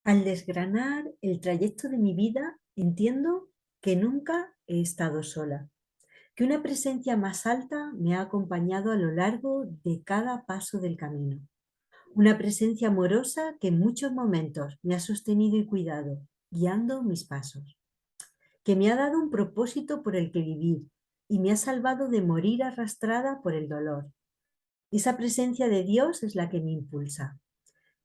Al desgranar el trayecto de mi vida, entiendo que nunca he estado sola, que una presencia más alta me ha acompañado a lo largo de cada paso del camino. Una presencia amorosa que en muchos momentos me ha sostenido y cuidado, guiando mis pasos, que me ha dado un propósito por el que vivir y me ha salvado de morir arrastrada por el dolor. Esa presencia de Dios es la que me impulsa.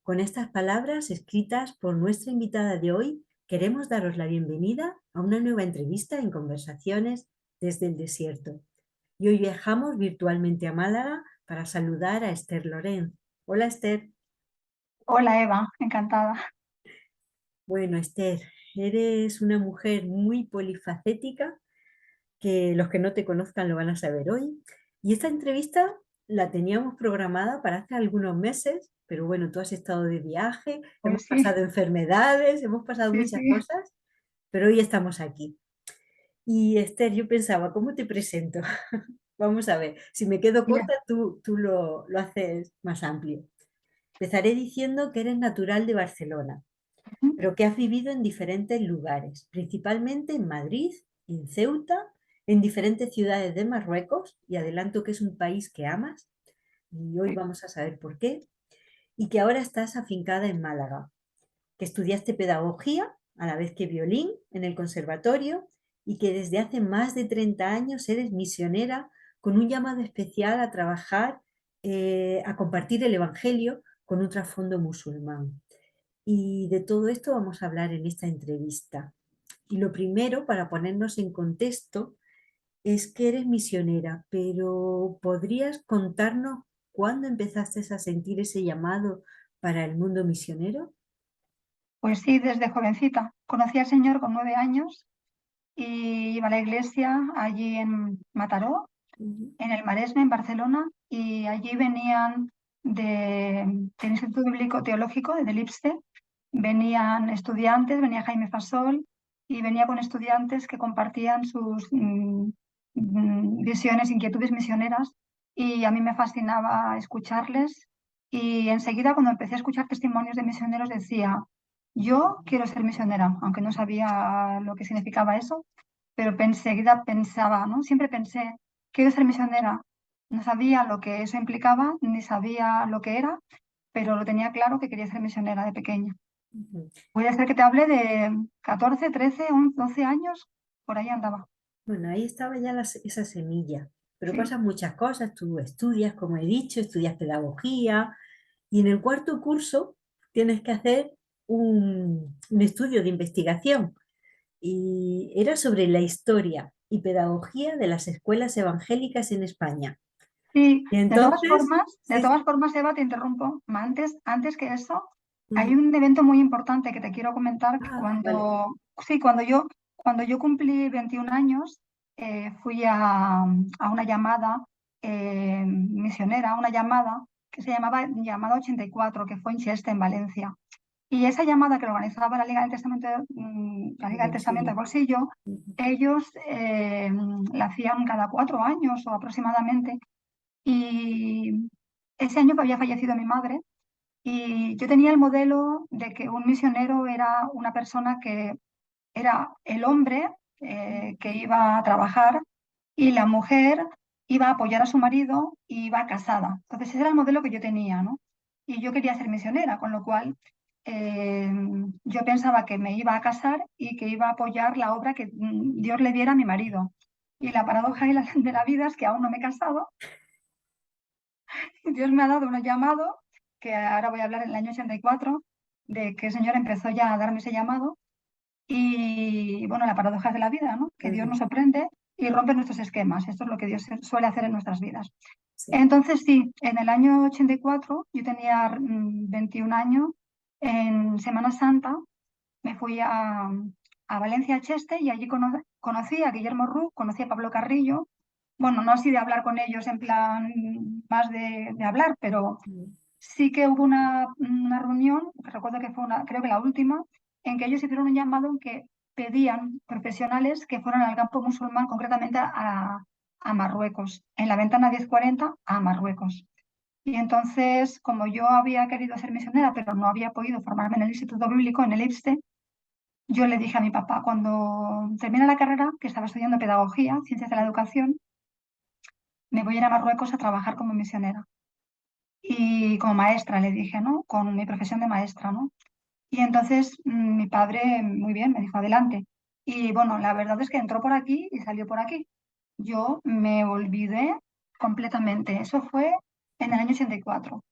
Con estas palabras escritas por nuestra invitada de hoy, queremos daros la bienvenida a una nueva entrevista en Conversaciones desde el Desierto. Y hoy viajamos virtualmente a Málaga para saludar a Esther Lorenz. Hola Esther. Hola Eva, encantada. Bueno, Esther, eres una mujer muy polifacética que los que no te conozcan lo van a saber hoy. Y esta entrevista la teníamos programada para hace algunos meses, pero bueno, tú has estado de viaje, hemos Pues sí, pasado enfermedades, hemos pasado sí, muchas sí. cosas, pero hoy estamos aquí. Y Esther, yo pensaba, ¿cómo te presento? Vamos a ver, si me quedo Mira, corta, tú lo haces más amplio. Empezaré diciendo que eres natural de Barcelona, ujú, pero que has vivido en diferentes lugares, principalmente en Madrid, en Ceuta, en diferentes ciudades de Marruecos, y adelanto que es un país que amas, y hoy sí, vamos a saber por qué, y que ahora estás afincada en Málaga, que estudiaste pedagogía a la vez que violín en el conservatorio y que desde hace más de 30 años eres misionera con un llamado especial a trabajar, a compartir el Evangelio con un trasfondo musulmán. Y de todo esto vamos a hablar en esta entrevista. Y lo primero, para ponernos en contexto, es que eres misionera, pero ¿podrías contarnos cuándo empezaste a sentir ese llamado para el mundo misionero? pues sí, desde jovencita. Conocí al Señor con 9 años y iba a la iglesia allí en Mataró, Ujú. en el Maresme, en Barcelona, y allí venían del Instituto Bíblico Teológico, del IPSTE, venían estudiantes, venía Jaime Fasol y venía con estudiantes que compartían sus visiones, inquietudes misioneras y a mí me fascinaba escucharles y enseguida cuando empecé a escuchar testimonios de misioneros decía, yo quiero ser misionera, aunque no sabía lo que significaba eso, pero enseguida pensaba, ¿no? Siempre pensé, quiero ser misionera. No sabía lo que eso implicaba, ni sabía lo que era, pero lo tenía claro que quería ser misionera de pequeña. Ujú. Puede ser que te hable de 14, 13, 11, 12 años, por ahí andaba. Bueno, ahí estaba ya esa semilla, pero Sí, pasan muchas cosas, tú estudias, como he dicho, estudias pedagogía y en el cuarto curso tienes que hacer un estudio de investigación y era sobre la historia y pedagogía de las escuelas evangélicas en España. sí, Y entonces, de sí, todas formas, Eva, te interrumpo. Antes que eso, hay ujú. un evento muy importante que te quiero comentar que Ah, vale. sí, cuando yo cumplí 21 años, fui a una llamada misionera, una llamada que se llamaba Llamada 84, que fue en Cheste, en Valencia. Y esa llamada que lo organizaba la Liga del Testamento, la De Liga del Testamento de bolsillo. Bolsillo, Ujú. ellos la hacían cada 4 años o aproximadamente. Y ese año había fallecido mi madre y yo tenía el modelo de que un misionero era una persona que era el hombre que iba a trabajar y la mujer iba a apoyar a su marido y iba casada. Entonces ese era el modelo que yo tenía, ¿no? Y yo quería ser misionera, con lo cual eh, yo pensaba que me iba a casar y que iba a apoyar la obra que Dios le diera a mi marido. Y la paradoja de la vida es que aún no me he casado. Dios me ha dado un llamado, que ahora voy a hablar en el año 84, de que el Señor empezó ya a darme ese llamado. Y bueno, la paradoja de la vida, ¿no? Que Dios Ujú. nos sorprende y rompe nuestros esquemas. Esto es lo que Dios suele hacer en nuestras vidas. Sí. Entonces, sí, en el año 84, yo tenía 21 años, en Semana Santa me fui a Valencia, a Cheste, y allí conocí a Guillermo Ruz, conocí a Pablo Carrillo. Bueno, no así de hablar con ellos en plan más de hablar, pero Ujú. sí que hubo una reunión, que recuerdo que fue creo que la última, en que ellos hicieron un llamado en que pedían profesionales que fueran al campo musulmán, concretamente a Marruecos, en la ventana 1040 a Marruecos. Y entonces, como yo había querido ser misionera, pero no había podido formarme en el Instituto Bíblico, en el IPSTE, yo le dije a mi papá, cuando termine la carrera, que estaba estudiando pedagogía, ciencias de la educación, me voy a ir a Marruecos a trabajar como misionera. Y como maestra, le dije, ¿no? Con mi profesión de maestra, ¿no? Y entonces mi padre, muy bien, me dijo, adelante. Y bueno, la verdad es que entró por aquí y salió por aquí. Yo me olvidé completamente. Eso fue en el año 84.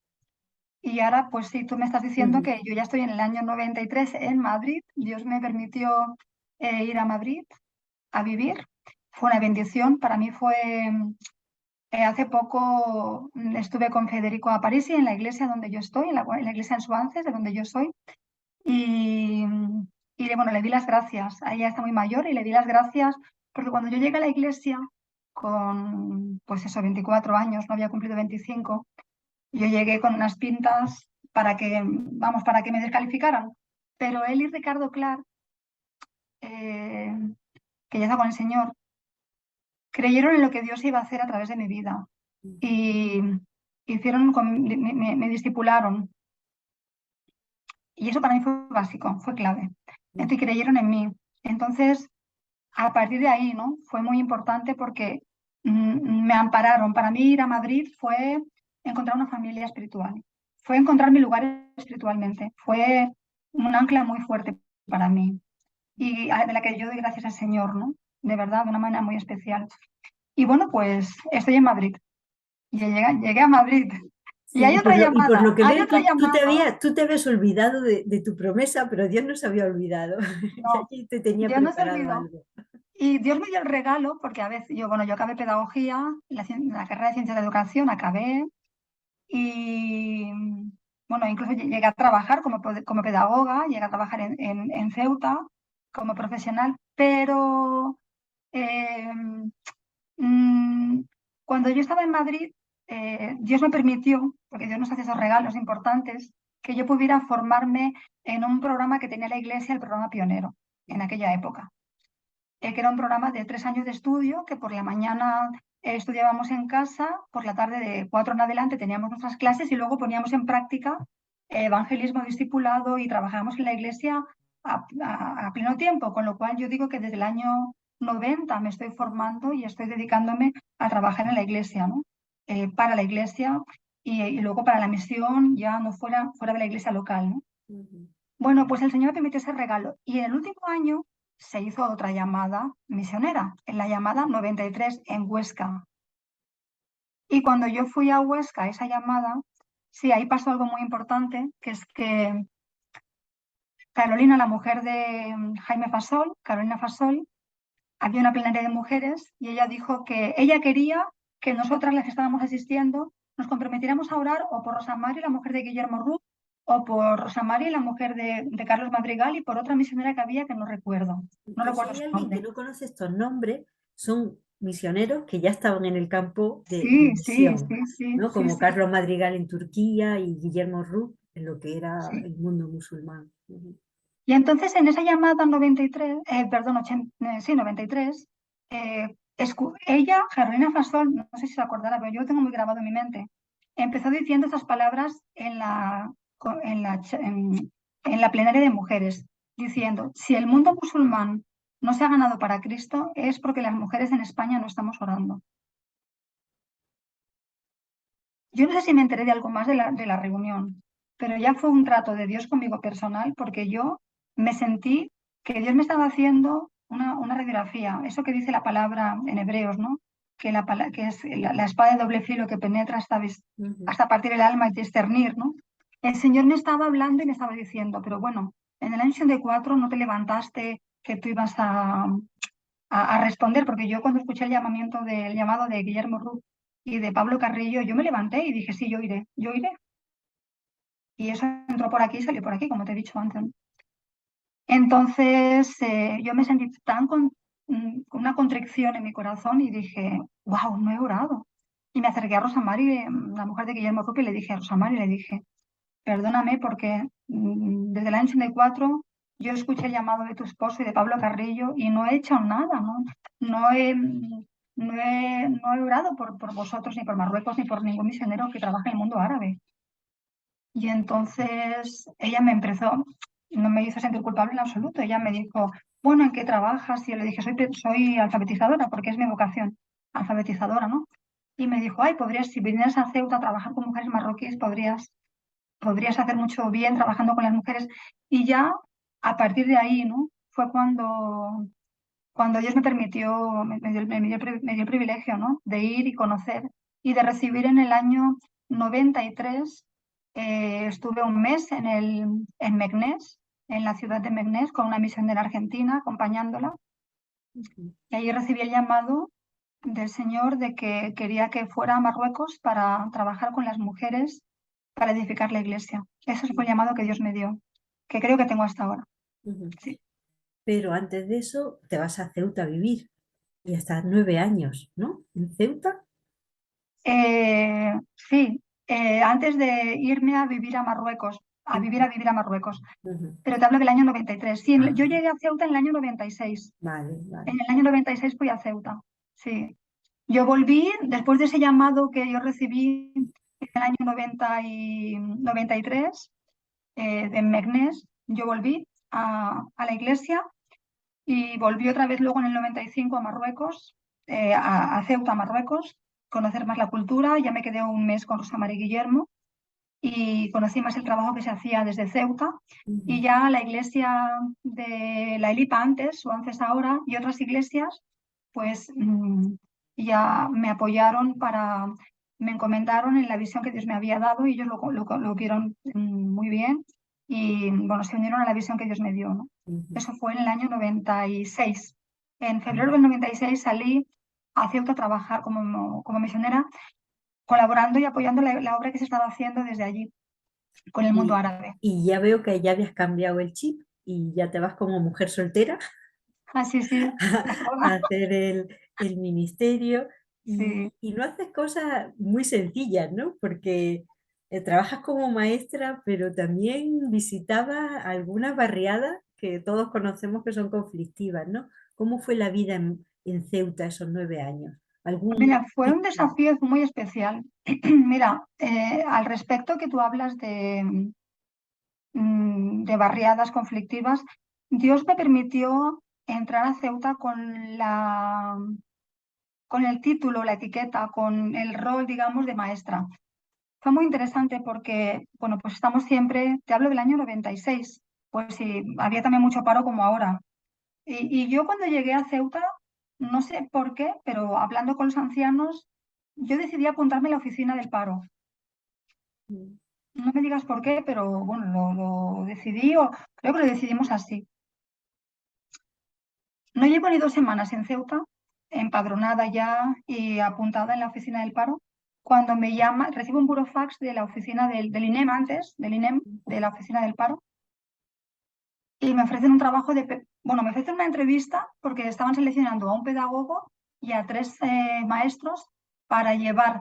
Y ahora, pues sí, tú me estás diciendo Ujú, que yo ya estoy en el año 93 en Madrid. Dios me permitió ir a Madrid a vivir. Fue una bendición. Para mí fue, hace poco estuve con Federico Aparici en la iglesia donde yo estoy, en la iglesia en Suances, de donde yo soy. Y, bueno, le di las gracias. Ella está muy mayor y le di las gracias porque cuando yo llegué a la iglesia con, pues eso, 24 años, no había cumplido 25, yo llegué con unas pintas para que, vamos, para que me descalificaran. Pero él y Ricardo Clark, eh, que ya está con el Señor, creyeron en lo que Dios iba a hacer a través de mi vida y me discipularon. Y eso para mí fue básico, fue clave. ujú, Entonces creyeron en mí. Entonces, a partir de ahí, ¿no? Fue muy importante porque me ampararon. Para mí ir a Madrid fue encontrar una familia espiritual, fue encontrar mi lugar espiritualmente, fue un ancla muy fuerte para mí y de la que yo doy gracias al Señor, ¿no? De verdad, de una manera muy especial. Y bueno, pues estoy en Madrid. Llegué a Madrid. Y sí, y por lo que hay veo, otra llamada. tú te habías olvidado de tu promesa, pero Dios no se había olvidado. Ya No, allí te tenía Dios no se preparado olvidó. algo. Y Dios me dio el regalo, porque a veces, bueno, yo acabé pedagogía, la carrera de ciencia de educación acabé, y bueno, incluso llegué a trabajar como pedagoga, llegué a trabajar en Ceuta como profesional, pero eh, mm, cuando yo estaba en Madrid, Dios me permitió, porque Dios nos hace esos regalos importantes, que yo pudiera formarme en un programa que tenía la Iglesia, el programa Pionero, en aquella época, que era un programa de 3 años de estudio, que por la mañana estudiábamos en casa, por la tarde de 4 en adelante teníamos nuestras clases y luego poníamos en práctica evangelismo discipulado y trabajábamos en la iglesia a pleno tiempo, con lo cual yo digo que desde el año 90 me estoy formando y estoy dedicándome a trabajar en la iglesia, ¿no? Para la iglesia y luego para la misión, ya no fuera de la iglesia local, ¿no? Ujú. Bueno, pues el Señor me permitió ese regalo. Y en el último año se hizo otra llamada misionera, en la llamada 93 en Huesca. Y cuando yo fui a Huesca, a esa llamada, sí, ahí pasó algo muy importante, que es que Carolina, la mujer de Jaime Fasol, Carolina Fasol, había una plenaria de mujeres y ella dijo que ella quería que nosotras, las que estábamos asistiendo, nos comprometiéramos a orar o por Rosa Mari, la mujer de Guillermo Ruz, o por Rosa Mari, la mujer de Carlos Madrigal, y por otra misionera que había que no recuerdo. No Por si recuerdo hay su alguien que nombre. no conoce estos nombres, son misioneros que ya estaban en el campo de Sí, sí, misión, sí, sí, ¿no? sí, Como sí, Carlos Madrigal en Turquía y Guillermo Ruz en lo que era sí. el mundo musulmán. Ujú. Y entonces en esa llamada 93, perdón, sí, 93, ella, Carolina Fasol, no sé si se acordará, pero yo lo tengo muy grabado en mi mente, empezó diciendo esas palabras en la plenaria de mujeres, diciendo, si el mundo musulmán no se ha ganado para Cristo es porque las mujeres en España no estamos orando. Yo no sé si me enteré de algo más de la reunión, pero ya fue un trato de Dios conmigo personal porque yo me sentí que Dios me estaba haciendo una radiografía, eso que dice la palabra en hebreos, ¿no? Que es la espada de doble filo que penetra Ujú. hasta partir el alma y discernir, ¿no? El Señor me estaba hablando y me estaba diciendo, pero bueno, en el año 84 no te levantaste que tú ibas a responder, porque yo cuando escuché el llamado de Guillermo Ruz y de Pablo Carrillo, yo me levanté y dije, sí, yo iré, yo iré. Y eso entró por aquí y salió por aquí, como te he dicho antes, ¿no? Entonces yo me sentí con una contrición en mi corazón y dije, wow, no he orado. Y me acerqué a Rosa Mari, la mujer de Guillermo Ruz, y le dije a Rosa Mari, le dije, perdóname porque desde el año 84 yo escuché el llamado de tu esposo y de Pablo Carrillo y no he hecho nada, ¿no? No he, no he orado por vosotros, ni por Marruecos, ni por ningún misionero que trabaje en el mundo árabe. Y entonces ella me empezó, no me hizo sentir culpable en absoluto. Ella me dijo, bueno, ¿en qué trabajas? Y yo le dije, soy alfabetizadora, porque es mi vocación, alfabetizadora, ¿no? Y me dijo, ay, si vinieras a Ceuta a trabajar con mujeres marroquíes, podrías hacer mucho bien trabajando con las mujeres. Y ya a partir de ahí, ¿no? Fue cuando Dios me permitió, me dio el privilegio, ¿no? De ir y conocer y de recibir en el año 93. Estuve un mes en Meknès, en la ciudad de Meknès, con una misionera argentina acompañándola. Ujú. Y allí recibí el llamado del Señor de que quería que fuera a Marruecos para trabajar con las mujeres para edificar la iglesia. Ese fue el llamado que Dios me dio, que creo que tengo hasta ahora. Ujú. Sí. Pero antes de eso te vas a Ceuta a vivir y hasta 9 años, ¿no? En Ceuta. Sí, antes de irme a vivir a Marruecos, Ujú. a vivir a Marruecos, Ujú. pero te hablo del año 93. Sí, Ah, yo llegué a Ceuta en el año 96. vale, vale. En el año 96 fui a Ceuta, sí. Yo volví, después de ese llamado que yo recibí en el año 93, de Meknès, yo volví a la iglesia y volví otra vez luego en el 95 a Marruecos, a Ceuta, Marruecos, conocer más la cultura. Ya me quedé un mes con Rosa María Guillermo y conocí más el trabajo que se hacía desde Ceuta. Y Ujú. ya la iglesia de la Elipa antes o antes ahora y otras iglesias, pues ya me apoyaron me encomendaron en la visión que Dios me había dado y ellos lo vieron muy bien y bueno, se unieron a la visión que Dios me dio, ¿no? Ujú. Eso fue en el año 96. En febrero Vale. del 96 salí a Ceuta a trabajar como misionera, colaborando y apoyando la obra que se estaba haciendo desde allí con el mundo Y, árabe. y ya veo que ya habías cambiado el chip y ya te vas como mujer soltera Ah, sí, sí, hasta a ahora. hacer el ministerio Sí. y no haces cosas muy sencillas, ¿no? Porque trabajas como maestra, pero también visitabas algunas barriadas que todos conocemos que son conflictivas, ¿no? ¿Cómo fue la vida en Ceuta esos 9 años? ¿Algún Mira, fue un tipo? desafío muy especial. Mira, al respecto que tú hablas de barriadas conflictivas, Dios me permitió entrar a Ceuta con el título, la etiqueta, con el rol, digamos, de maestra. Fue muy interesante porque, bueno, pues estamos siempre, te hablo del año 96, pues sí, había también mucho paro como ahora. Y yo cuando llegué a Ceuta, no sé por qué, pero hablando con los ancianos, yo decidí apuntarme a la oficina del paro. No me digas por qué, pero bueno, lo decidí o creo que lo decidimos así. No llevo ni 2 semanas en Ceuta, empadronada ya y apuntada en la oficina del paro, cuando me llama, recibo un burofax de la oficina del INEM antes, del INEM, de la oficina del paro, y me ofrecen un trabajo bueno, me ofrecen una entrevista porque estaban seleccionando a un pedagogo y a 3 maestros para llevar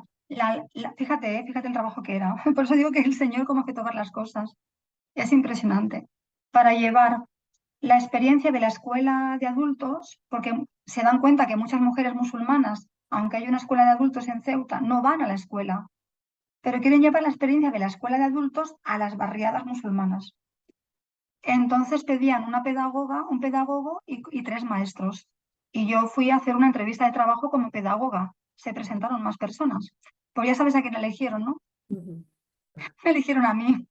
fíjate el trabajo que era. Por eso digo que el Señor como hace todas las cosas. Es impresionante. Para llevar la experiencia de la escuela de adultos, porque se dan cuenta que muchas mujeres musulmanas, aunque hay una escuela de adultos en Ceuta, no van a la escuela, pero quieren llevar la experiencia de la escuela de adultos a las barriadas musulmanas. Entonces pedían una pedagoga, un pedagogo y 3 maestros. Y yo fui a hacer una entrevista de trabajo como pedagoga. Se presentaron más personas. Pues ya sabes a quién eligieron, ¿no? Ujú. Me eligieron a mí.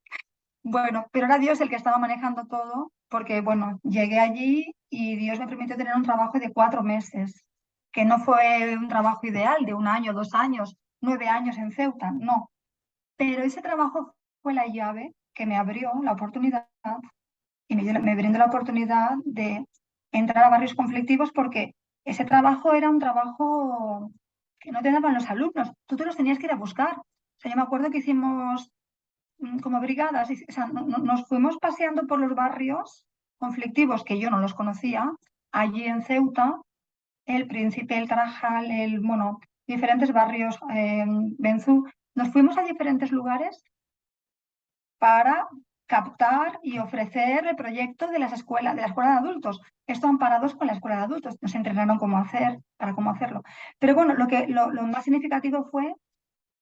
Bueno, pero era Dios el que estaba manejando todo, porque bueno, llegué allí y Dios me permitió tener un trabajo de 4 meses, que no fue un trabajo ideal de 1 año, 2 años, 9 años en Ceuta, no. Pero ese trabajo fue la llave que me abrió la oportunidad y me brindó la oportunidad de entrar a barrios conflictivos porque ese trabajo era un trabajo que no te daban los alumnos, tú te los tenías que ir a buscar. O sea, yo me acuerdo que hicimos como brigadas, o sea, nos fuimos paseando por los barrios conflictivos que yo no los conocía, allí en Ceuta, el Príncipe, el Tarajal, bueno, diferentes barrios, Benzú. Nos fuimos a diferentes lugares para captar y ofrecer el proyecto de las escuelas, de la escuela de adultos. Esto amparados con la escuela de adultos. Nos entrenaron para cómo hacerlo. Pero bueno, lo más significativo fue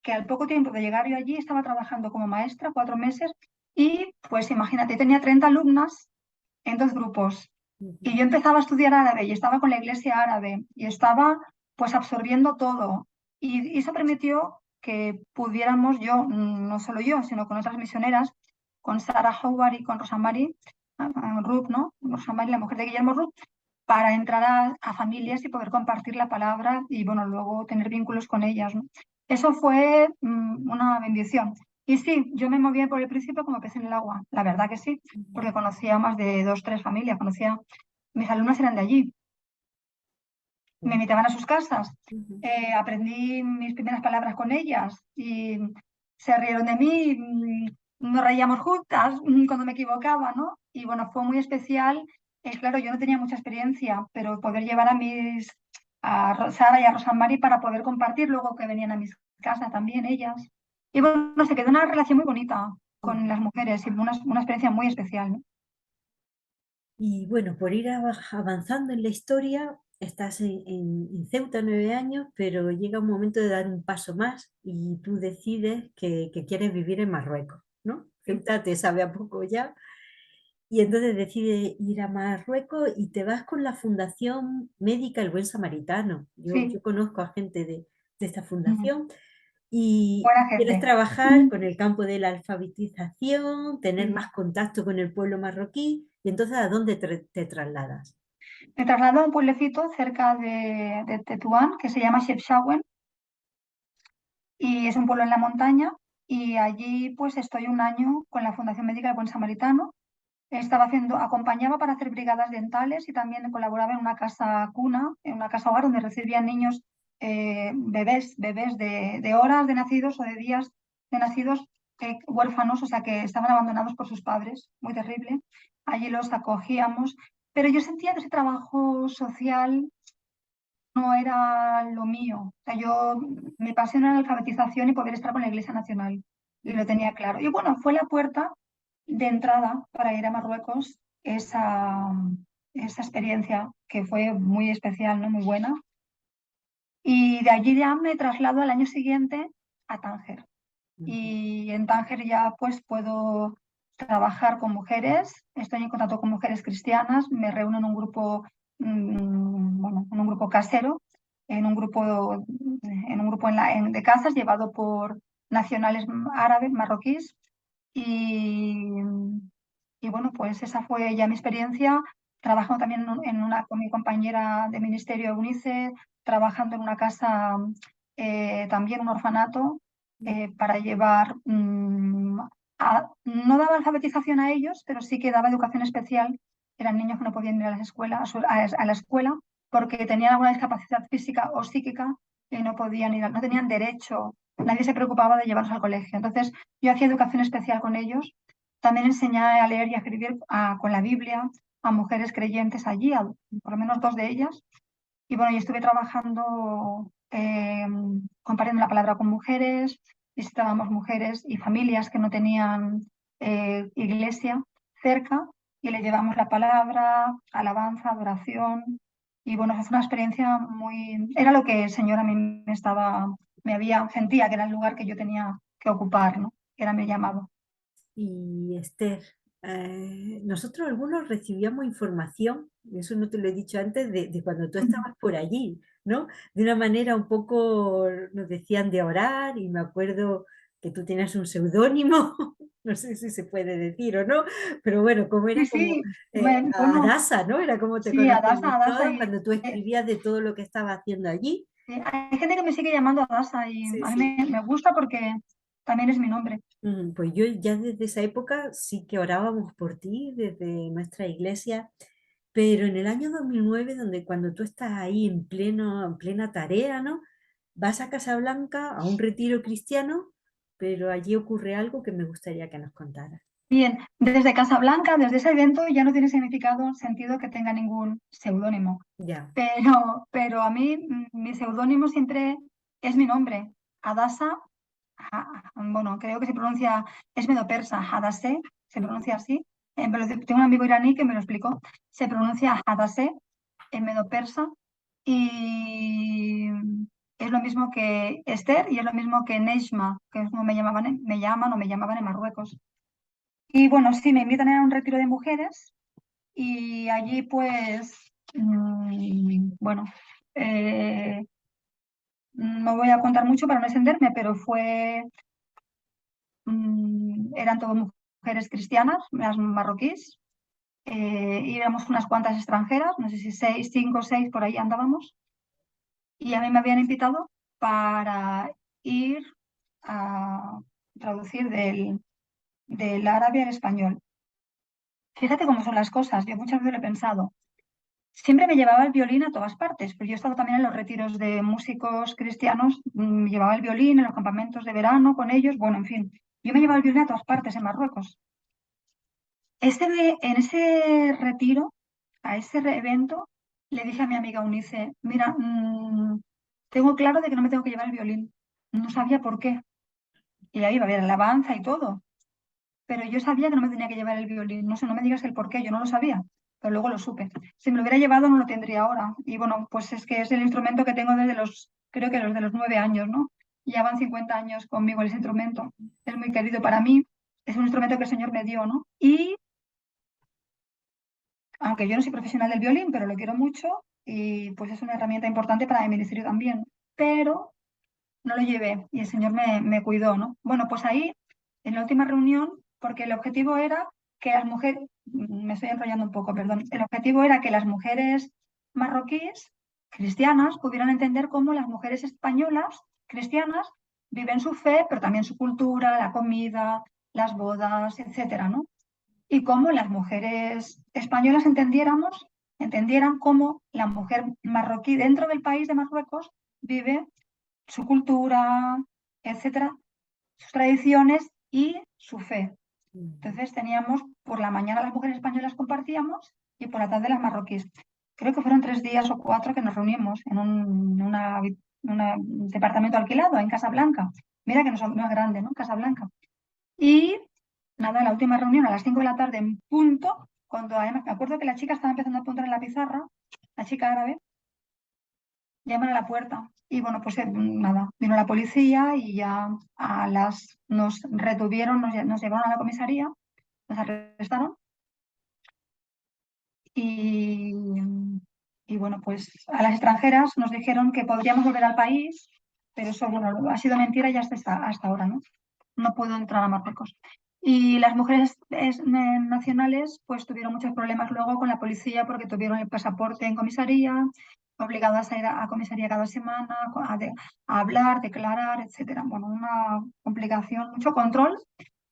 que al poco tiempo de llegar yo allí estaba trabajando como maestra, 4 meses, y pues imagínate, tenía 30 alumnas en 2 grupos. Y yo empezaba a estudiar árabe y estaba con la iglesia árabe y estaba pues absorbiendo todo. Y eso permitió que pudiéramos yo, no solo yo, sino con otras misioneras, con Sarah Howard y con Rosamari Rupp, ¿no? Rosamari, la mujer de Guillermo Rupp, para entrar a familias y poder compartir la palabra y bueno, luego tener vínculos con ellas, ¿no? Eso fue una bendición. Y sí, yo me movía por el principio como pez en el agua, la verdad que sí, porque conocía más de 2, 3 familias, mis alumnas eran de allí, me invitaban a sus casas, aprendí mis primeras palabras con ellas y se rieron de mí, nos reíamos juntas cuando me equivocaba, ¿no? Y bueno, fue muy especial. Claro, yo no tenía mucha experiencia, pero poder llevar a Sara y a Rosamari para poder compartir luego que venían a mis casas también ellas. Y bueno, se quedó una relación muy bonita con las mujeres y una experiencia muy especial, ¿no? Y bueno, por ir avanzando en la historia, estás en Ceuta 9 años, pero llega un momento de dar un paso más y tú decides que quieres vivir en Marruecos, ¿no? Ceuta te sabe a poco ya, y entonces decides ir a Marruecos y te vas con la Fundación Médica El Buen Samaritano. Yo Sí, conozco a gente de esta ujú, fundación y buena quieres gente. trabajar con el campo de la alfabetización, tener Mm. más contacto con el pueblo marroquí, y entonces ¿a dónde te trasladas? Me traslado a un pueblecito cerca de Tetuán que se llama Chefchaouen y es un pueblo en la montaña y allí pues estoy un año con la Fundación Médica del Buen Samaritano. Acompañaba para hacer brigadas dentales y también colaboraba en una casa cuna, en una casa hogar donde recibían niños, bebés de horas de nacidos o de días de nacidos, huérfanos, o sea que estaban abandonados por sus padres, muy terrible. Allí los acogíamos, pero yo sentía que ese trabajo social no era lo mío. O sea, mi pasión era la alfabetización y poder estar con la Iglesia Nacional. Y lo tenía claro. Y bueno, fue la puerta de entrada para ir a Marruecos esa experiencia que fue muy especial, ¿no? Muy buena. Y de allí ya me traslado al año siguiente a Tánger. Ujú. Y en Tánger ya pues puedo trabajar con mujeres, estoy en contacto con mujeres cristianas, me reúno en un grupo, bueno, en un grupo casero, en un grupo de casas llevado por nacionales árabes, marroquíes, y, y bueno, pues esa fue ya mi experiencia, trabajando también con mi compañera de ministerio UNICEF, trabajando en una casa, también un orfanato, para llevar, no daba alfabetización a ellos, pero sí que daba educación especial. Eran niños que no podían ir a las escuelas, a la escuela porque tenían alguna discapacidad física o psíquica y no podían ir, no tenían derecho, nadie se preocupaba de llevarlos al colegio. Entonces, yo hacía educación especial con ellos. También enseñé a leer y a escribir con la Biblia a mujeres creyentes allí, por lo menos 2 de ellas. Y bueno, yo estuve trabajando, compartiendo la palabra con mujeres, visitábamos mujeres y familias que no tenían iglesia cerca y les llevamos la palabra, alabanza, adoración. Y bueno, fue una experiencia era lo que el Señor a mí sentía que era el lugar que yo tenía que ocupar, ¿no? Que era mi llamado. Y Esther, nosotros algunos recibíamos información, eso no te lo he dicho antes, de cuando tú estabas por allí, ¿no? De una manera un poco, nos decían de orar, y me acuerdo que tú tenías un seudónimo, no sé si se puede decir o no, pero bueno, como Sí, era como sí, bueno, Adasa, ¿no? Era como te sí, Adasa, conocíamos Adasa. todas cuando tú escribías de todo lo que estaba haciendo allí. Hay gente que me sigue llamando Adasa y Sí, a mí sí. me gusta porque también es mi nombre. Pues yo ya desde esa época sí que orábamos por ti desde nuestra iglesia, pero en el año 2009, donde cuando tú estás ahí en plena tarea, ¿no? Vas a Casablanca a un retiro cristiano, pero allí ocurre algo que me gustaría que nos contaras. Bien, desde Casablanca, desde ese evento ya no tiene sentido que tenga ningún seudónimo, Ya. pero a mí mi seudónimo siempre es mi nombre, Adasa, bueno, creo que se pronuncia, es medio persa, Hadase, se pronuncia así. Pero tengo un amigo iraní que me lo explicó. Se pronuncia Hadasé en medo persa y es lo mismo que Esther y es lo mismo que Nejma, que es como me llaman o me llamaban en Marruecos. Y bueno, sí, me invitan a un retiro de mujeres y allí pues, bueno, eh, no voy a contar mucho para no extenderme, pero eran todas mujeres cristianas, las marroquíes, y éramos unas cuantas extranjeras, no sé si seis, cinco o seis, por ahí andábamos, y a mí me habían invitado para ir a traducir del árabe al español. Fíjate cómo son las cosas, yo muchas veces lo he pensado. Siempre me llevaba el violín a todas partes, pero yo he estado también en los retiros de músicos cristianos, me llevaba el violín en los campamentos de verano con ellos, bueno, en fin, yo me llevaba el violín a todas partes en Marruecos. En ese retiro, a ese evento, le dije a mi amiga Unice, mira, tengo claro de que no me tengo que llevar el violín. No sabía por qué. Y ahí iba a haber alabanza y todo, pero yo sabía que no me tenía que llevar el violín. No sé, no me digas el por qué, yo no lo sabía, pero luego lo supe. Si me lo hubiera llevado no lo tendría ahora. Y bueno, pues es que es el instrumento que tengo desde creo que los de los 9 años, ¿no? Ya van 50 años conmigo ese instrumento. Es muy querido para mí, es un instrumento que el Señor me dio, ¿no? Y aunque yo no soy profesional del violín, pero lo quiero mucho y pues es una herramienta importante para mi ministerio también. Pero no lo llevé y el Señor me cuidó, ¿no? Bueno, pues ahí, en la última reunión, porque el objetivo era que las mujeres, me estoy enrollando un poco, perdón, el objetivo era que las mujeres marroquíes cristianas pudieran entender cómo las mujeres españolas cristianas viven su fe, pero también su cultura, la comida, las bodas, etcétera, ¿no? Y cómo las mujeres españolas entendieran cómo la mujer marroquí dentro del país de Marruecos vive su cultura, etcétera, sus tradiciones y su fe. Entonces teníamos, por la mañana las mujeres españolas compartíamos y por la tarde las marroquíes. Creo que fueron 3 días o 4 que nos reunimos en un departamento alquilado en Casablanca. Mira que no es grande, ¿no? Casablanca. Y nada, en la última reunión a las 5 de la tarde en punto, cuando además, me acuerdo que la chica estaba empezando a apuntar en la pizarra, la chica árabe, llaman a la puerta. Y bueno, pues nada, vino la policía y ya nos retuvieron, nos llevaron a la comisaría, nos arrestaron y, y bueno, pues a las extranjeras nos dijeron que podríamos volver al país, pero eso, bueno, ha sido mentira ya hasta ahora, ¿no? No puedo entrar a Marruecos. Y las mujeres nacionales pues tuvieron muchos problemas luego con la policía porque tuvieron el pasaporte en comisaría, obligadas a ir a comisaría cada semana, a hablar, declarar, etcétera. Bueno, una complicación, mucho control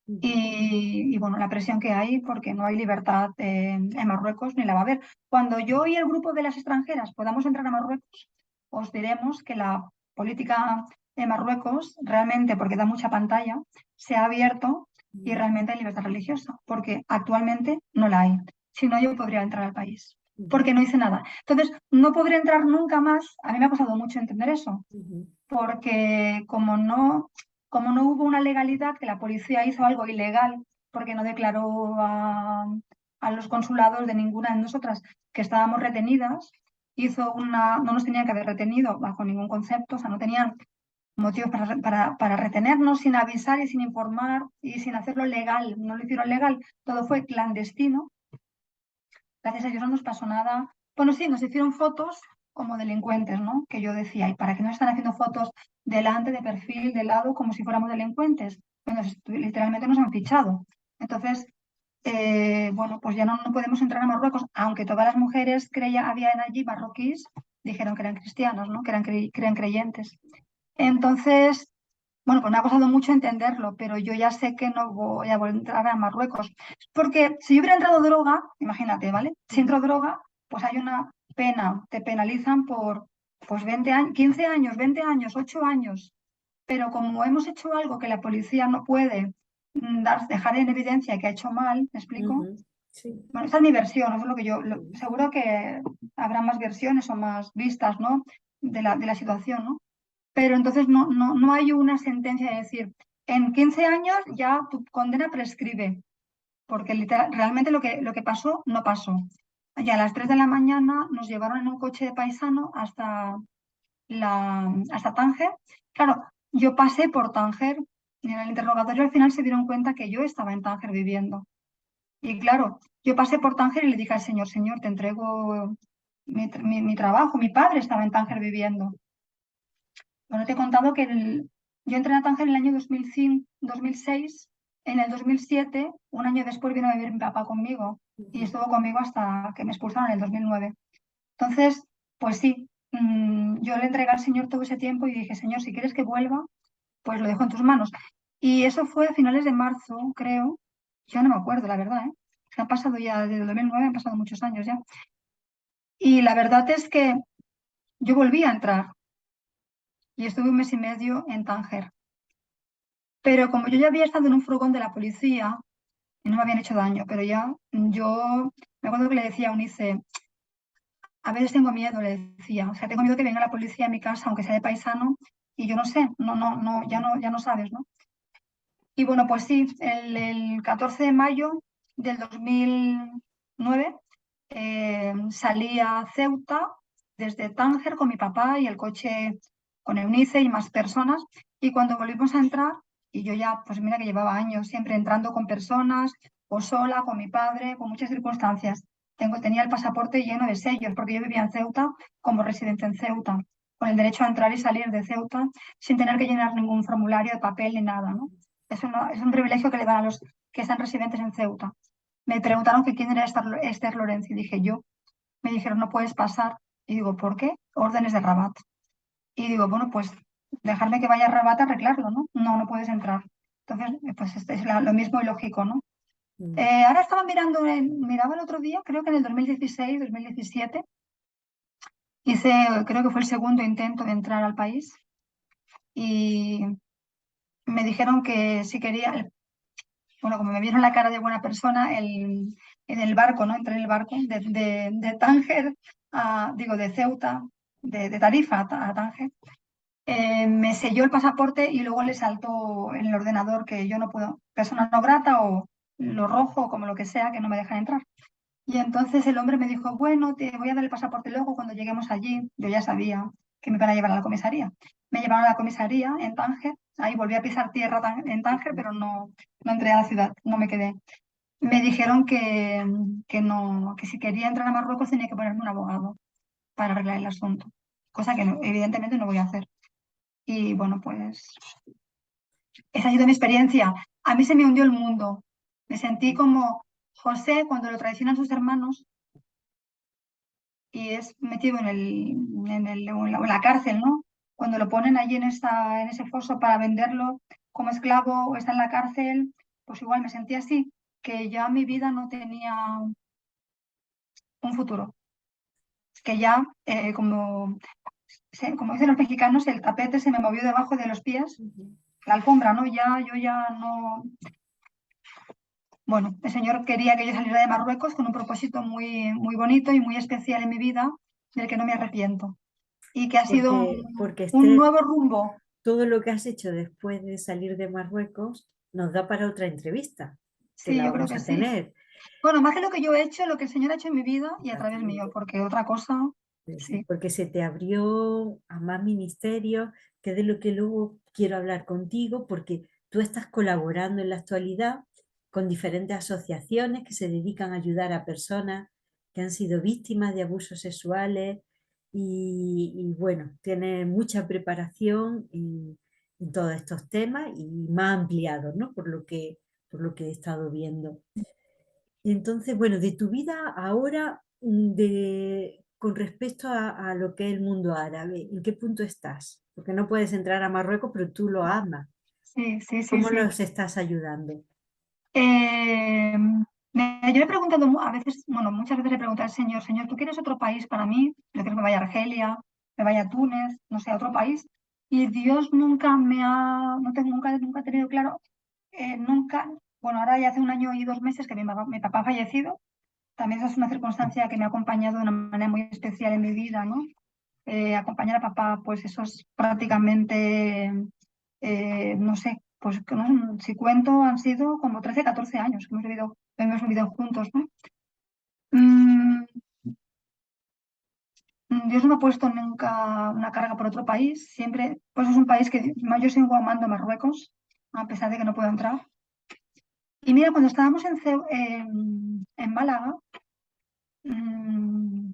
y, bueno, la presión que hay porque no hay libertad en Marruecos ni la va a haber. Cuando yo y el grupo de las extranjeras podamos entrar a Marruecos, os diremos que la política de Marruecos realmente, porque da mucha pantalla, se ha abierto y realmente hay libertad religiosa, porque actualmente no la hay. Si no, yo podría entrar al país, porque no hice nada. Entonces, no podré entrar nunca más. A mí me ha costado mucho entender eso, porque como no hubo una legalidad, que la policía hizo algo ilegal, porque no declaró a los consulados de ninguna de nosotras que estábamos retenidas, no nos tenían que haber retenido bajo ningún concepto, o sea, no tenían motivos para retenernos sin avisar y sin informar y sin hacerlo legal, no lo hicieron legal, todo fue clandestino. Gracias a Dios no nos pasó nada. Bueno, sí, nos hicieron fotos como delincuentes, ¿no? Que yo decía, ¿y para qué nos están haciendo fotos delante, de perfil, de lado, como si fuéramos delincuentes? Bueno, literalmente nos han fichado. Entonces, bueno, pues ya no podemos entrar a Marruecos, aunque todas las mujeres habían allí marroquíes, dijeron que eran cristianas, ¿no? Que eran creyentes. Entonces, bueno, pues me ha costado mucho entenderlo, pero yo ya sé que no voy a volver a entrar a Marruecos. Porque si yo hubiera entrado droga, imagínate, ¿vale? Si entro droga, pues hay una pena, te penalizan por pues 20 años, 15 años, 20 años, 8 años. Pero como hemos hecho algo que la policía no puede dejar en evidencia que ha hecho mal, ¿me explico? Sí. Bueno, esta es mi versión, eso es lo que seguro que habrá más versiones o más vistas, ¿no? De la situación, ¿no? Pero entonces no hay una sentencia de decir, en 15 años ya tu condena prescribe. porque realmente lo que pasó, no pasó. Y a las 3 de la mañana nos llevaron en un coche de paisano hasta Tánger. Claro, yo pasé por Tánger y en el interrogatorio al final se dieron cuenta que yo estaba en Tánger viviendo. Y claro, yo pasé por Tánger y le dije al señor, señor, te entrego mi trabajo. Mi padre estaba en Tánger viviendo. Bueno, te he contado que yo entré a Tánger en el año 2005, 2006. En el 2007, un año después, vino a vivir mi papá conmigo y Ujú. estuvo conmigo hasta que me expulsaron en el 2009. Entonces, pues sí, yo le entregué al Señor todo ese tiempo y dije, Señor, si quieres que vuelva, pues lo dejo en tus manos. Y eso fue a finales de marzo, creo. Yo no me acuerdo, la verdad, ¿eh? Se han pasado ya, desde el 2009 han pasado muchos años ya. Y la verdad es que yo volví a entrar y estuve un mes y medio en Tánger. Pero como yo ya había estado en un furgón de la policía y no me habían hecho daño, pero ya yo me acuerdo que le decía a Unice, a veces tengo miedo, le decía, o sea, tengo miedo que venga la policía a mi casa, aunque sea de paisano, y yo no sé, ya no sabes, ¿no? Y bueno, pues sí, el 14 de mayo del 2009 salí a Ceuta desde Tánger con mi papá y el coche con Eunice y más personas. Y cuando volvimos a entrar, y yo ya, pues mira que llevaba años siempre entrando con personas, o sola, con mi padre, con muchas circunstancias. Tenía el pasaporte lleno de sellos, porque yo vivía en Ceuta como residente en Ceuta, con el derecho a entrar y salir de Ceuta sin tener que llenar ningún formulario de papel ni nada, ¿no? Es un privilegio que le dan a los que están residentes en Ceuta. Me preguntaron que quién era Esther Lorenzi y dije yo. Me dijeron, no puedes pasar. Y digo, ¿por qué? Órdenes de Rabat. Y digo, bueno, pues dejarme que vaya a Rabat a arreglarlo, ¿no? No, no puedes entrar. Entonces, pues es lo mismo y lógico, ¿no? Mm. Ahora estaba mirando, miraba el otro día, creo que en el 2016, 2017, hice, creo que fue el segundo intento de entrar al país y me dijeron que si quería, bueno, como me vieron la cara de buena persona, en el barco, ¿no? Entré en el barco de Tánger, digo, de Ceuta, de Tarifa a Tánger. Me selló el pasaporte y luego le saltó en el ordenador que yo no puedo, persona no grata o lo rojo o como lo que sea, que no me dejan entrar. Y entonces el hombre me dijo, bueno, te voy a dar el pasaporte luego cuando lleguemos allí. Yo ya sabía que me iban a llevar a la comisaría. Me llevaron a la comisaría en Tánger, ahí volví a pisar tierra en Tánger, pero no entré a la ciudad, no me quedé. Me dijeron que no, que si quería entrar a Marruecos tenía que ponerme un abogado para arreglar el asunto, cosa que evidentemente no voy a hacer. Y bueno, pues esa ha sido mi experiencia. A mí se me hundió el mundo. Me sentí como José cuando lo traicionan sus hermanos y es metido en la cárcel, ¿no? Cuando lo ponen allí en ese foso para venderlo como esclavo o está en la cárcel, pues igual me sentí así, que ya mi vida no tenía un futuro. Que ya, como dicen los mexicanos, el tapete se me movió debajo de los pies, Ujú. la alfombra, ¿no? Yo ya no. Bueno, el Señor quería que yo saliera de Marruecos con un propósito muy, muy bonito y muy especial en mi vida, del que no me arrepiento. Y que ha sido Porque un Esther, nuevo rumbo. todo lo que has hecho después de salir de Marruecos nos da para otra entrevista, que Sí, la yo creo vamos que a sí. tener. Bueno, más que lo que yo he hecho, lo que el Señor ha hecho en mi vida y a través mío, Exactamente. porque otra cosa, Sí, sí, sí. porque se te abrió a más ministerios, que es de lo que luego quiero hablar contigo, porque tú estás colaborando en la actualidad con diferentes asociaciones que se dedican a ayudar a personas que han sido víctimas de abusos sexuales y bueno, tienes mucha preparación en todos estos temas y más ampliados, ¿no? Por lo que he estado viendo. Entonces, bueno, de tu vida ahora, con respecto a lo que es el mundo árabe, ¿en qué punto estás? Porque no puedes entrar a Marruecos, pero tú lo No, amas. sí, sí, sí, ¿Cómo sí. los estás ayudando? Eh, yo le he preguntado a veces, bueno, muchas veces le pregunto al Señor, Señor, ¿tú quieres otro país para mí? Yo quiero que me vaya a Argelia, me vaya a Túnez, no sé, a otro país. Y Dios nunca me ha, no tengo, nunca he tenido claro, nunca, bueno, ahora ya hace un año y 2 meses que mi papá ha fallecido. También esa es una circunstancia que me ha acompañado de una manera muy especial en mi vida, ¿no? Acompañar a papá, pues eso es prácticamente, no sé, pues que si cuento han sido como 13, 14 años que hemos vivido juntos, ¿no? Mm, Dios no me ha puesto nunca una carga por otro país, siempre, pues es un país que yo sigo amando Marruecos, a pesar de que no puedo entrar. Y mira, cuando estábamos en Málaga, mm,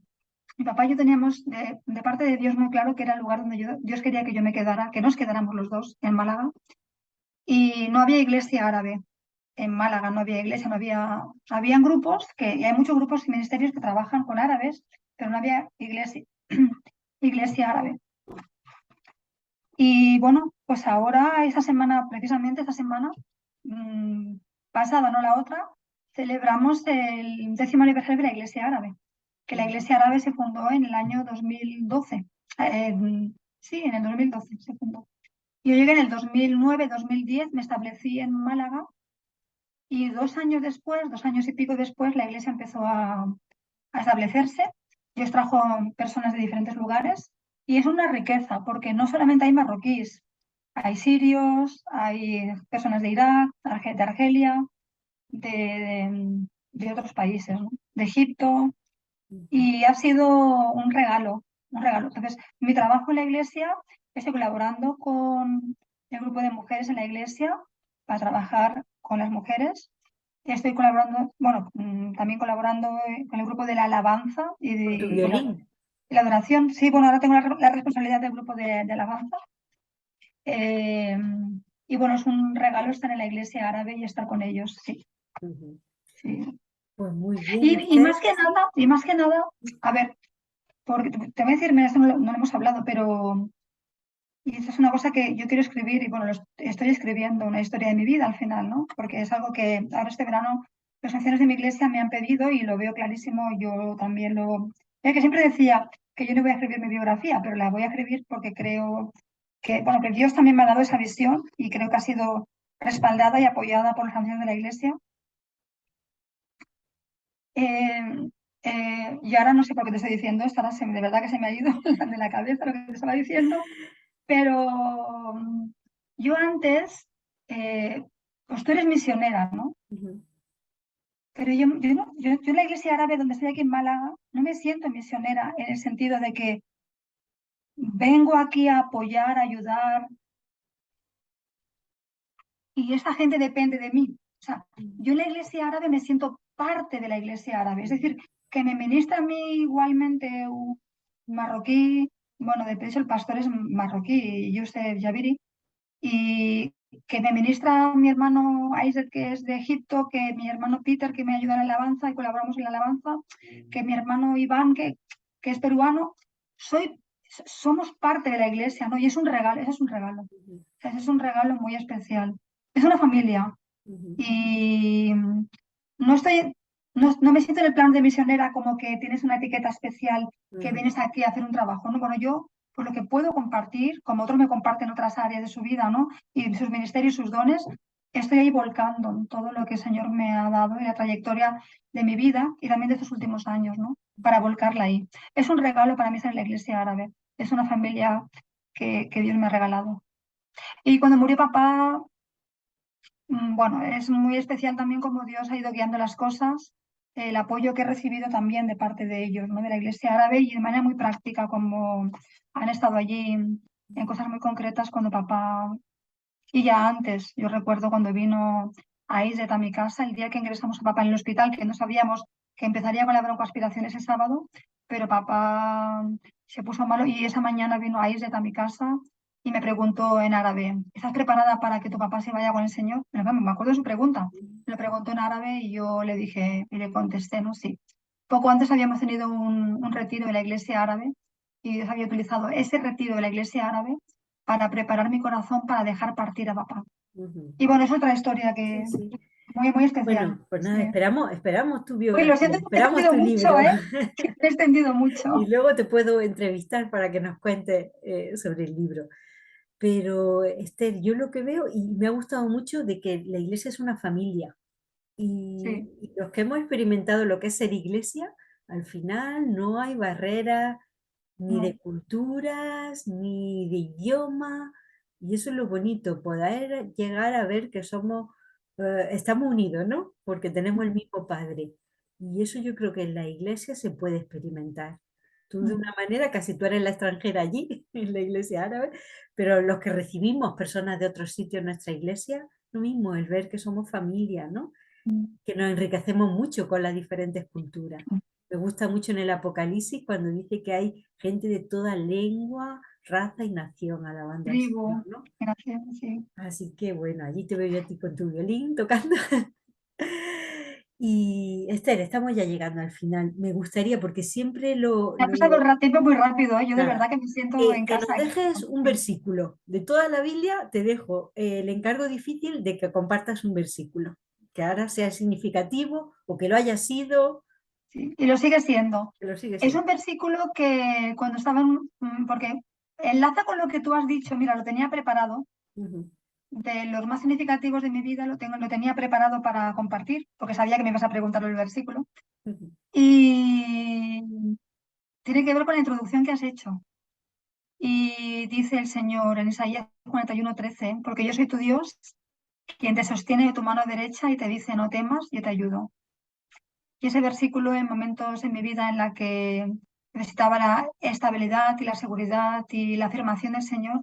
mi papá y yo teníamos de parte de Dios muy claro que era el lugar donde Dios quería que yo me quedara, que nos quedáramos los dos en Málaga. Y no había iglesia árabe en Málaga, no había iglesia, no había, habían grupos, y hay muchos grupos y ministerios que trabajan con árabes, pero no había iglesia, iglesia árabe. Y bueno, pues ahora, esta semana, precisamente esta semana, mm, pasada, no la otra, celebramos el 10º aniversario de la Iglesia Árabe, que la Iglesia Árabe se fundó en el año 2012. Sí, en el 2012 se fundó. Yo llegué en el 2009, 2010, me establecí en Málaga y 2 años después, 2 años y pico después, la Iglesia empezó a establecerse. Dios trajo personas de diferentes lugares y es una riqueza porque no solamente hay marroquíes, hay sirios, hay personas de Irak, de Argelia, de otros países, ¿no? De Egipto, y ha sido un regalo, un regalo. Entonces, mi trabajo en la iglesia, estoy colaborando con el grupo de mujeres en la iglesia para trabajar con las mujeres. Estoy colaborando, bueno, también colaborando con el grupo de la alabanza Con tu y violín. la adoración. Sí, bueno, ahora tengo la responsabilidad del grupo de alabanza. Eh, y bueno, es un regalo estar en la iglesia árabe y estar con ellos, sí, Ujú. sí. Pues muy bien, Y Esther. más que nada, a ver, porque te voy a decir, mira, esto no lo hemos hablado, pero y esta es una cosa que yo quiero escribir y bueno, estoy escribiendo una historia de mi vida al final, ¿no? Porque es algo que ahora este verano los ancianos de mi iglesia me han pedido y lo veo clarísimo, yo también lo... Ya que siempre decía que yo no voy a escribir mi biografía, pero la voy a escribir porque creo que, bueno, que Dios también me ha dado esa visión y creo que ha sido respaldada y apoyada por los ancianos de la iglesia. Eh, y ahora no sé por qué te estoy diciendo esto, ahora de verdad que se me ha ido de la cabeza lo que te estaba diciendo. Pero yo antes, pues tú eres misionera, ¿no? Ujú. Pero yo en la iglesia árabe donde estoy aquí en Málaga no me siento misionera en el sentido de que vengo aquí a apoyar, a ayudar y esta gente depende de mí. O sea, yo en la iglesia árabe me siento parte de la iglesia árabe, es decir, que me ministra a mí igualmente un marroquí, bueno, de hecho el pastor es marroquí, Youssef Jabiri, y que me ministra mi hermano Isaac, que es de Egipto, que mi hermano Peter, que me ayuda en la alabanza y colaboramos en la alabanza, que mi hermano Iván, que es peruano, somos parte de la iglesia, ¿no? Y es un regalo, ese es un regalo, Ujú. ese es un regalo muy especial. Es una familia Ujú. y no estoy, no me siento en el plan de misionera como que tienes una etiqueta especial que Ujú. vienes aquí a hacer un trabajo, ¿no? Bueno, yo, por lo que puedo compartir, como otros me comparten otras áreas de su vida, ¿no? Y sus ministerios, sus dones, estoy ahí volcando todo lo que el Señor me ha dado y la trayectoria de mi vida y también de estos últimos años, ¿no? Para volcarla ahí. Es un regalo para mí ser en la iglesia árabe. Es una familia que Dios me ha regalado. Y cuando murió papá, bueno, es muy especial también cómo Dios ha ido guiando las cosas, el apoyo que he recibido también de parte de ellos, ¿no? De la Iglesia árabe y de manera muy práctica, como han estado allí en cosas muy concretas cuando papá, y ya antes, yo recuerdo cuando vino a Islet a mi casa, el día que ingresamos a papá en el hospital, que no sabíamos que empezaría con la broncoaspiración ese sábado, pero papá se puso malo y esa mañana vino a Islet a mi casa y me preguntó en árabe, ¿estás preparada para que tu papá se vaya con el Señor? Pero, vamos, me acuerdo de su pregunta. Me lo preguntó en árabe y yo le dije y le contesté, ¿no? Sí. Poco antes habíamos tenido un retiro de la iglesia árabe y Dios había utilizado ese retiro de la iglesia árabe para preparar mi corazón para dejar partir a papá. Ujú. Y bueno, es otra historia Sí, que sí. muy, muy especial. Bueno, pues Sí. nada, esperamos tu Uy, lo biografía, siento que me he esperamos extendido tu mucho, libro. ¿eh? Que me he extendido mucho. Y luego te puedo entrevistar para que nos cuentes sobre el libro. Pero, Esther, yo lo que veo, y me ha gustado mucho, de que la iglesia es una familia. Sí, Y los que hemos experimentado lo que es ser iglesia, al final no hay barrera ni de no, culturas, ni de idioma, Y eso es lo bonito, poder llegar a ver que somos, estamos unidos, ¿no? Porque tenemos el mismo Padre. Y eso yo creo que en la iglesia se puede experimentar. Tú de Mm, una manera, casi tú eres la extranjera allí, en la iglesia árabe, pero los que recibimos personas de otros sitios en nuestra iglesia, lo mismo, el ver que somos familia, ¿no? mm, Que nos enriquecemos mucho con las diferentes culturas. mm. Me gusta mucho en el Apocalipsis cuando dice que hay gente de toda lengua, raza y nación alabando al Señor, Tribu, ¿no? gracias, sí. Así que bueno, allí te veo yo a ti con tu violín tocando. Y Esther, estamos ya llegando al final. Me gustaría, porque siempre Me ha pasado el tiempo muy rápido, ¿eh? Yo de nada, verdad que me siento en que casa nos aquí. dejes un Sí, versículo. De toda la Biblia te dejo el encargo difícil de que compartas un versículo, que ahora sea significativo o que lo haya sido, sí. Y lo sigue siendo. que lo sigue Es siendo. un versículo que cuando estaba porque enlaza con lo que tú has dicho, mira, lo tenía preparado, Ujú, de los más significativos de mi vida, lo tenía preparado para compartir, porque sabía que me ibas a preguntar el versículo. ujú, Y tiene que ver con la introducción que has hecho. Y dice el Señor en Isaías 41:13, porque yo soy tu Dios, quien te sostiene de tu mano derecha y te dice, no temas, yo te ayudo. Y ese versículo en momentos en mi vida en la que necesitaba la estabilidad y la seguridad y la afirmación del Señor,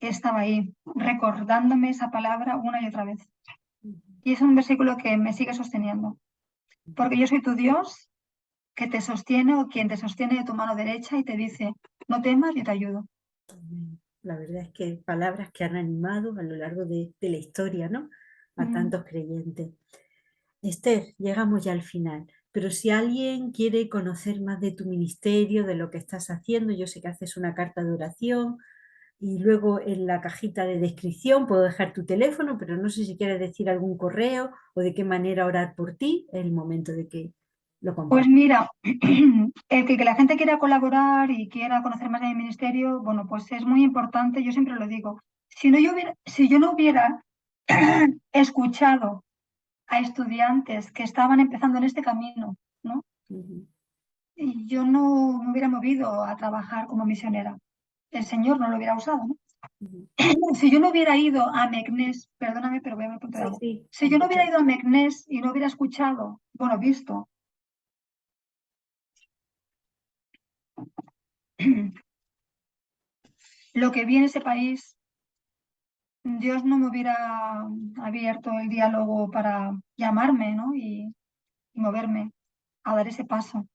estaba ahí, recordándome esa palabra una y otra vez. ujú, Y es un versículo que me sigue sosteniendo, porque yo soy tu Dios que te sostiene o quien te sostiene de tu mano derecha y te dice, no temas, yo te ayudo. amén. La verdad es que palabras que han animado a lo largo de la historia, ¿no? A Mm. tantos creyentes. Esther, llegamos ya al final, pero si alguien quiere conocer más de tu ministerio, de lo que estás haciendo, yo sé que haces una carta de oración y luego en la cajita de descripción puedo dejar tu teléfono, pero no sé si quieres decir algún correo o de qué manera orar por ti, es el momento de que lo Pues compartas. mira, que la gente quiera colaborar y quiera conocer más de mi ministerio, bueno, pues es muy importante, yo siempre lo digo. Si yo no hubiera escuchado a estudiantes que estaban empezando en este camino, ¿no? Ujú, Y yo no me hubiera movido a trabajar como misionera. El Señor no lo hubiera usado, ¿no? ujú. Si yo no hubiera ido a Meknés, perdóname, pero voy a ver un punto de Sí, agua. sí, Si yo no hubiera escucha. ido a Meknés y no hubiera escuchado, bueno, visto lo que vi en ese país, Dios no me hubiera abierto el diálogo para llamarme, ¿no? Y moverme a dar ese paso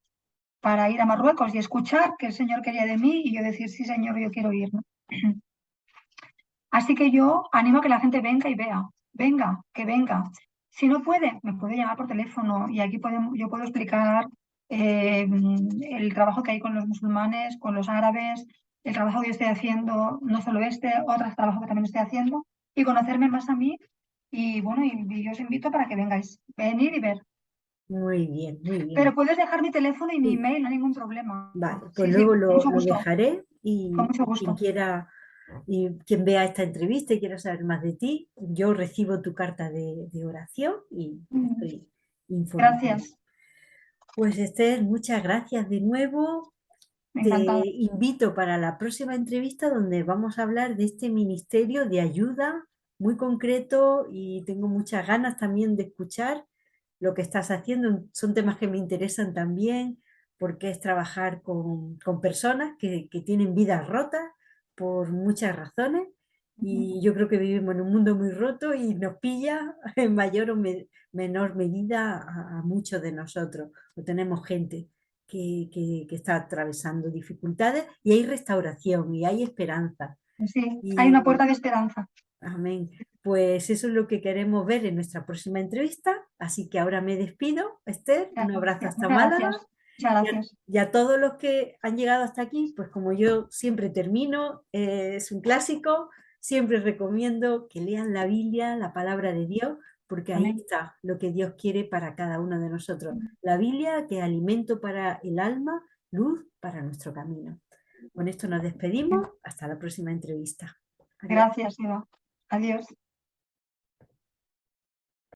para ir a Marruecos y escuchar que el Señor quería de mí y yo decir, sí, Señor, yo quiero ir, ¿no? Así que yo animo a que la gente venga y vea, venga, que venga. Si no puede, me puede llamar por teléfono y aquí yo puedo explicar el trabajo que hay con los musulmanes, con los árabes, el trabajo que yo estoy haciendo, no solo este, otros trabajos que también estoy haciendo, y conocerme más a mí. Y bueno, y yo os invito para que vengáis, venir y ver. Muy bien, muy Pero bien. puedes dejar mi teléfono y mi Sí, email, no hay ningún problema. vale, pues Sí, sí, luego con mucho lo gusto, dejaré con mucho y quien gusto. quiera y quien vea esta entrevista y quiera saber más de ti, yo recibo tu carta de oración y Mm, estoy informada. Gracias, Pues Esther, muchas gracias de nuevo. Te encantada. invito para la próxima entrevista donde vamos a hablar de este ministerio de ayuda muy concreto y tengo muchas ganas también de escuchar lo que estás haciendo. Son temas que me interesan también porque es trabajar con personas que tienen vidas rotas por muchas razones y yo creo que vivimos en un mundo muy roto y nos pilla en mayor o menor medida a muchos de nosotros. O tenemos gente que está atravesando dificultades y hay restauración y hay esperanza. Sí, hay una Y puerta de esperanza. amén. Pues eso es lo que queremos ver en nuestra próxima entrevista. Así que ahora me despido, Esther. Un abrazo hasta Muchas Málaga. gracias. Muchas gracias. Y a todos los que han llegado hasta aquí, pues como yo siempre termino, es un clásico, siempre recomiendo que lean la Biblia, la palabra de Dios, porque ahí Amén. está lo que Dios quiere para cada uno de nosotros. La Biblia, que es alimento para el alma, luz para nuestro camino. Con esto nos despedimos. Hasta la próxima entrevista. Adiós. Gracias, Eva. Adiós.